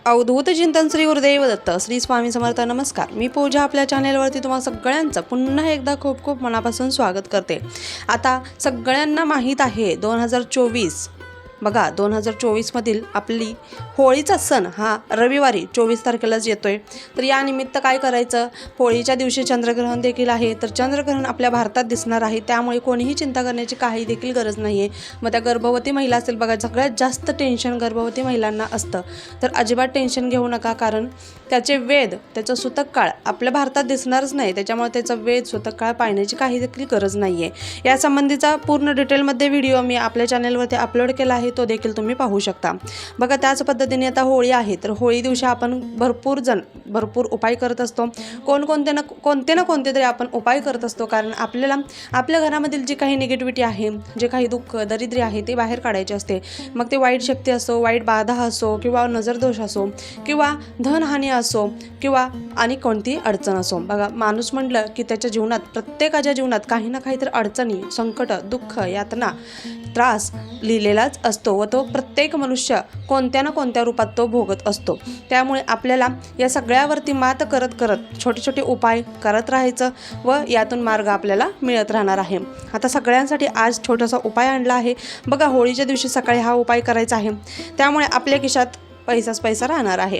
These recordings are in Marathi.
अवधूत चिंतन श्री गुरुदेव दत्त श्री स्वामी समर्थ. नमस्कार, मी पूजा आपल्या चॅनेलवरती तुम्हाला सगळ्यांचं पुन्हा एकदा खूप खूप मनापासून स्वागत करते. आता सगळ्यांना माहीत आहे 2024 बघा 2024मधील आपली होळीचा सण हा रविवारी 24 तारखेलाच येतोय. तर या निमित्त काय करायचं, होळीच्या दिवशी चंद्रग्रहण देखील आहे. तर चंद्रग्रहण आपल्या भारतात दिसणार आहे, त्यामुळे कोणीही चिंता करण्याची काही देखील गरज नाही आहे. मग त्या गर्भवती महिला असेल बघा, सगळ्यात जास्त टेन्शन गर्भवती महिलांना असतं. तर अजिबात टेन्शन घेऊ नका, कारण त्याचे वेध, त्याचं सूतक काळ आपल्या भारतात दिसणारच नाही, त्याच्यामुळे त्याचा वेध सूतक काळ पाहण्याची काही देखील गरज नाही आहे. या संबंधीचा पूर्ण डिटेलमध्ये व्हिडिओ मी आपल्या चॅनलवरती अपलोड केला आहे, तो देखील तुम्ही पाहू शकता. बघा त्याच पद्धतीने आता होळी आहे, तर होळी दिवशी आपण भरपूर उपाय करत असतो. कोणते ना कोणते तरी आपण उपाय करत असतो, कारण आपल्याला आपल्या घरामधील जी काही निगेटिव्हिटी आहे, जे काही दुःख दरिद्री आहे ते बाहेर काढायचे असते. मग ते वाईट शक्ती असो, वाईट बाधा असो, किंवा नजरदोष असो, किंवा धनहानी असो, किंवा आणि कोणती अडचण असो. बघा माणूस म्हटलं की त्याच्या जीवनात, प्रत्येकाच्या जीवनात काही ना काहीतरी अडचणी, संकट, दुःख, यातना, त्रास लिहिलेलाच असतो व तो प्रत्येक मनुष्य कोणत्या ना कोणत्या रूपात तो भोगत असतो. त्यामुळे आपल्याला या सगळ्यावरती मात करत छोटे छोटे उपाय करत राहायचं व यातून मार्ग आपल्याला मिळत राहणार आहे. आता सगळ्यांसाठी आज छोटासा उपाय आणला आहे. बघा होळीच्या दिवशी सकाळी हा उपाय करायचा आहे, त्यामुळे आपल्या खिशात पैसा राहणार आहे.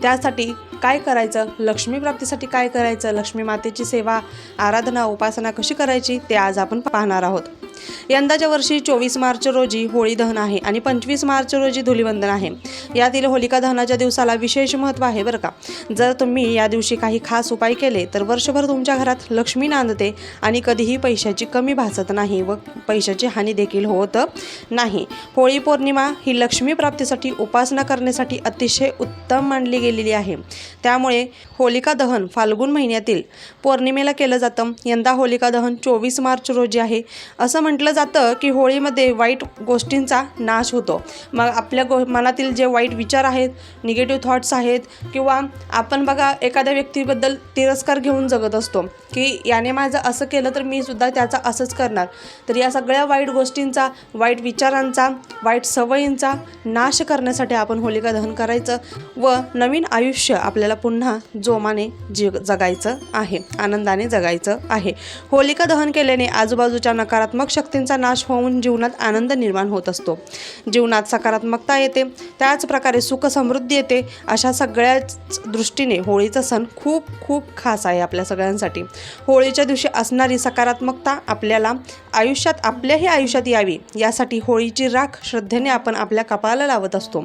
त्यासाठी काय करायचं, लक्ष्मी प्राप्तीसाठी काय करायचं, लक्ष्मी मातेची सेवा, आराधना, उपासना कशी करायची ते आज आपण पाहणार आहोत. यंदाच्या वर्षी 24 मार्च रोजी होळी दहन आहे आणि 25 मार्च रोजी धुलीवंदन आहे. यातील होलिका दहनाच्या दिवसाला विशेष महत्त्व आहे बरं का. जर तुम्ही या दिवशी काही खास उपाय केले तर वर्षभर तुमच्या घरात लक्ष्मी नांदते आणि कधीही पैशाची कमी भासत नाही व पैशाची हानी देखील होत नाही. होळी पौर्णिमा ही लक्ष्मी प्राप्तीसाठी, उपासना करण्यासाठी अतिशय उत्तम मानली गेलेली आहे. त्यामुळे होलिका दहन फाल्गुन महिन्यातील पौर्णिमेला केलं जातं. यंदा होलिका दहन 24 मार्च रोजी आहे. असं म्हटलं जातं की होळीमध्ये वाईट गोष्टींचा नाश होतो. मग आपल्या मनातील जे वाईट विचार आहेत, निगेटिव्ह थॉट्स आहेत, किंवा आपण बघा एखाद्या व्यक्तीबद्दल तिरस्कार घेऊन जगत असतो की याने माझं असं केलं तर मी सुद्धा त्याचा असंच करणार. तर या सगळ्या वाईट गोष्टींचा, वाईट विचारांचा, वाईट सवयींचा नाश करण्यासाठी आपण होलिका दहन करायचं व नवीन आयुष्य आपल्याला पुन्हा जोमाने जगायचं आहे, आनंदाने जगायचं आहे. होलिका दहन केल्याने आजूबाजूच्या नकारात्मक शक्तींचा नाश होऊन जीवनात आनंद निर्माण होत असतो. जीवनात सकारात्मकता येते, त्याच प्रकारे सुख समृद्धी येते. अशा सगळ्याच दृष्टीने होळीचा सण खूप खूप खास आहे आपल्या सगळ्यांसाठी. होळीच्या दिवशी असणारी सकारात्मकता आपल्याला आपल्याही आयुष्यात यावी यासाठी होळीची राख श्रद्धेने आपण आपल्या कपाळाला लावत असतो.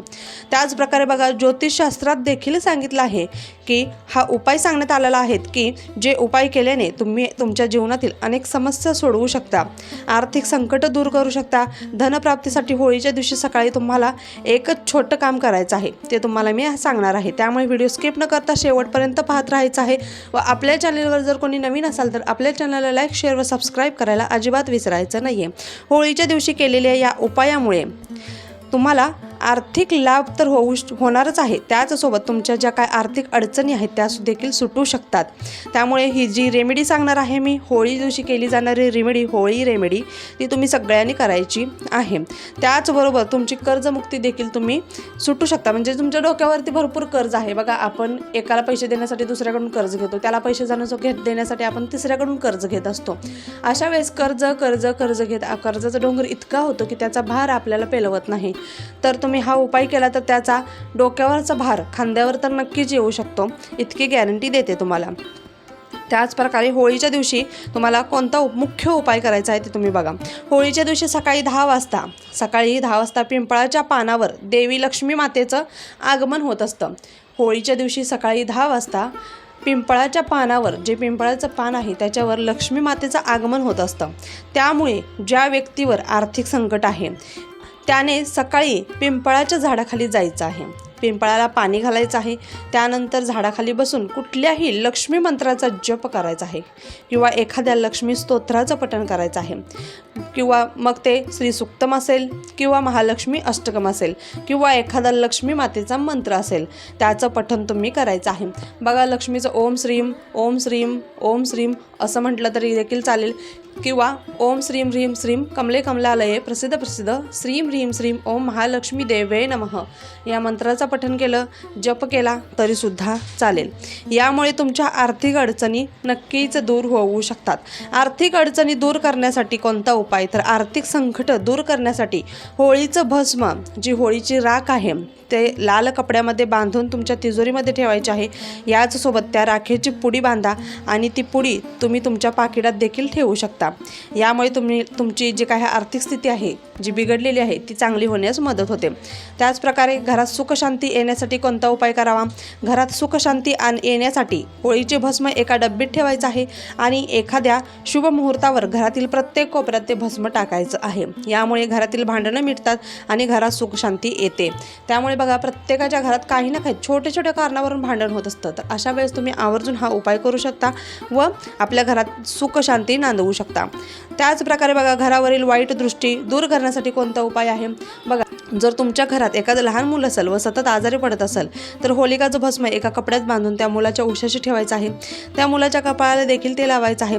त्याचप्रकारे बघा ज्योतिषशास्त्रात देखील सांगितलं आहे की हा उपाय सांगण्यात आलेला आहे की जे उपाय केल्याने तुम्ही तुमच्या जीवनातील अनेक समस्या सोडवू शकता, आर्थिक संकट दूर करू शकता. धनप्राप्तीसाठी होळीच्या दिवशी सकाळी तुम्हाला एकच छोटं काम करायचं आहे, ते तुम्हाला मी सांगणार आहे. त्यामुळे व्हिडिओ स्किप न करता शेवटपर्यंत पाहत राहायचं आहे. व आपल्या चॅनलवर जर कोणी नवीन असाल तर आपल्या चॅनलला लाईक, शेअर व सबस्क्राईब करायला अजिबात विसरायचं नाही आहे. होळीच्या दिवशी केलेल्या या उपायामुळे तुम्हाला आर्थिक लाभ तर होणारच आहे, त्याचसोबत तुमच्या ज्या काय आर्थिक अडचणी आहेत त्या देखील सुटू शकतात. त्यामुळे ही जी रेमेडी सांगणार आहे मी, होळी दिवशी केली जाणारी रेमेडी, होळी रेमेडी, ती तुम्ही सगळ्यांनी करायची आहे. त्याचबरोबर तुमची कर्जमुक्ती देखील तुम्ही सुटू शकता. म्हणजे तुमच्या डोक्यावरती भरपूर कर्ज आहे बघा, आपण एकाला पैसे देण्यासाठी दुसऱ्याकडून कर्ज घेतो, त्याला पैसे देण्यासाठी आपण तिसऱ्याकडून कर्ज घेत असतो. अशा वेळेस कर्ज घेत कर्जाचा डोंगर इतका होतो की त्याचा भार आपल्याला पेलवत नाही. तर तुम्ही हा उपाय केला तर त्याचा डोक्यावरचा भार खांद्यावर तर नक्कीच येऊ शकतो, इतकी गॅरंटी देते तुम्हाला. त्याचप्रकारे होळीच्या दिवशी तुम्हाला कोणता मुख्य उपाय करायचा आहे ते तुम्ही बघा. होळीच्या दिवशी सकाळी 10 वाजता पिंपळाच्या पानावर देवी लक्ष्मी मातेचं आगमन होत असतं. होळीच्या दिवशी सकाळी 10 वाजता पिंपळाच्या पानावर, जे पिंपळाचं पान आहे त्याच्यावर लक्ष्मी मातेचं आगमन होत असतं. त्यामुळे ज्या व्यक्तीवर आर्थिक संकट आहे त्याने सकाळी पिंपळाच्या झाडाखाली जायचं आहे, पिंपळाला पाणी घालायचं आहे. त्यानंतर झाडाखाली बसून कुठल्याही लक्ष्मी मंत्राचा जप करायचा आहे किंवा एखाद्या लक्ष्मी स्तोत्राचं पठण करायचं आहे, किंवा मग ते श्री सुक्तम असेल किंवा महालक्ष्मी अष्टकम असेल किंवा एखादा लक्ष्मी मातेचा मंत्र असेल त्याचं पठण तुम्ही करायचं आहे. बघा लक्ष्मीचं ओम श्रीम ओम श्रीम ओम श्रीम असं म्हटलं तरी देखील चालेल, किंवा ओम श्रीम ह्रीम श्रीम कमले कमलालये प्रसिद्ध प्रसिद्ध श्रीम ह्रीम श्रीम ओम महालक्ष्मी देवे नमः या मंत्राचं पठण केलं, जप केला तरीसुद्धा चालेल. यामुळे तुमच्या आर्थिक अडचणी नक्कीच दूर होऊ शकतात. आर्थिक अडचणी दूर करण्यासाठी कोणता उपाय? तर आर्थिक संकट दूर करण्यासाठी होळीचं भस्म, जी होळीची राख आहे ते लाल कपड्यामध्ये बांधून तुमच्या तिजोरीमध्ये ठेवायचे आहे. याचसोबत त्या राखेची पुडी बांधा आणि ती पुडी तुम्ही तुमच्या पाकिटात देखील ठेवू शकता. यामुळे तुमची जी काही आर्थिक स्थिती आहे जी बिघडलेली आहे ती चांगली होण्यास मदत होते. त्याचप्रकारे घरात सुखशांती येण्यासाठी कोणता उपाय करावा? घरात सुखशांती येण्यासाठी होळीचे भस्म एका डब्बीत ठेवायचं आहे आणि एखाद्या शुभ मुहूर्तावर घरातील प्रत्येक कोपऱ्यात ते भस्म टाकायचं आहे. यामुळे घरातील भांडणं मिटतात आणि घरात सुखशांती येते. त्यामुळे बघा, प्रत्येकाच्या घरात काही ना काही छोटे छोटे कारणावरून भांडण होत असतं. तर अशा वेळेस तुम्ही आवर्जून हा उपाय करू शकता व आपल्या घरात सुखशांती नांदवू शकता. त्याचप्रकारे बघा, घरावरील वाईट दृष्टी दूर करण्यासाठी कोणता उपाय आहे? बघा, जर तुमच्या घरात एखादं लहान मुलं असेल व सतत आजारी पडत असेल तर होलिकाचं भस्म एका कपड्यात बांधून त्या मुलाच्या उशाशी ठेवायचं आहे. त्या मुलाच्या कपाळाला देखील ते लावायचं आहे.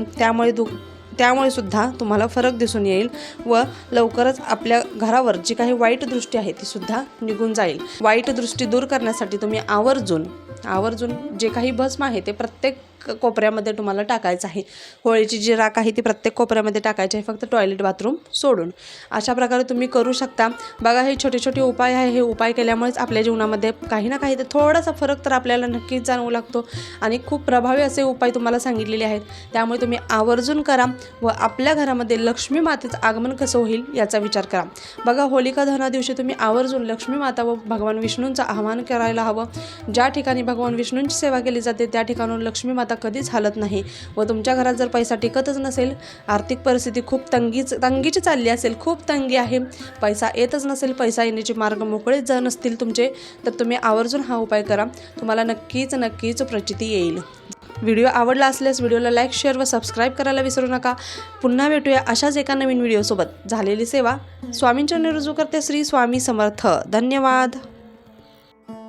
त्यामुळे सुद्धा तुम्हाला फरक दिसून येईल व लवकरच आपल्या घरावर जी काही वाईट दृष्टी आहे ती सुद्धा निघून जाईल. वाईट दृष्टी दूर करण्यासाठी तुम्ही आवर्जून जे काही भस्म आहे ते प्रत्येक कोपऱ्यामध्ये तुम्हाला टाकायचं आहे. होळीची जी राख आहे ती प्रत्येक कोपऱ्यामध्ये टाकायची आहे, फक्त टॉयलेट बाथरूम सोडून. अशा प्रकारे तुम्ही करू शकता. बघा, हे छोटे छोटे उपाय आहे. हे उपाय केल्यामुळेच आपल्या जीवनामध्ये काही ना काही तर थोडासा फरक तर आपल्याला नक्कीच जाणवू लागतो आणि खूप प्रभावी असे उपाय तुम्हाला सांगितलेले आहेत. त्यामुळे तुम्ही आवर्जून करा व आपल्या घरामध्ये लक्ष्मी मातेचं आगमन कसं होईल याचा विचार करा. बघा, होलिका दहना दिवशी तुम्ही आवर्जून लक्ष्मी माता व भगवान विष्णूंचं आवाहन करायला हवं. ज्या ठिकाणी भगवान विष्णूंची सेवा केली जाते त्या ठिकाणून लक्ष्मी माता कधीच हालत नाही. व तुमच्या घरात जर पैसा टिकतच नसेल, आर्थिक परिस्थिती खूप तंगीची चालली असेल, खूप तंगी आहे, पैसा येतच नसेल, पैसा येण्याचे मार्ग मोकळेच जर नसतील तुमचे, तर तुम्ही आवर्जून हा उपाय करा. तुम्हाला नक्कीच प्रचिती येईल. व्हिडिओ आवडला असल्यास व्हिडिओला लाईक, शेअर व सबस्क्राईब करायला विसरू नका. पुन्हा भेटूया अशाच एका नवीन व्हिडिओसोबत. झालेली सेवा स्वामींच्या रुजू करते. श्री स्वामी समर्थ. धन्यवाद.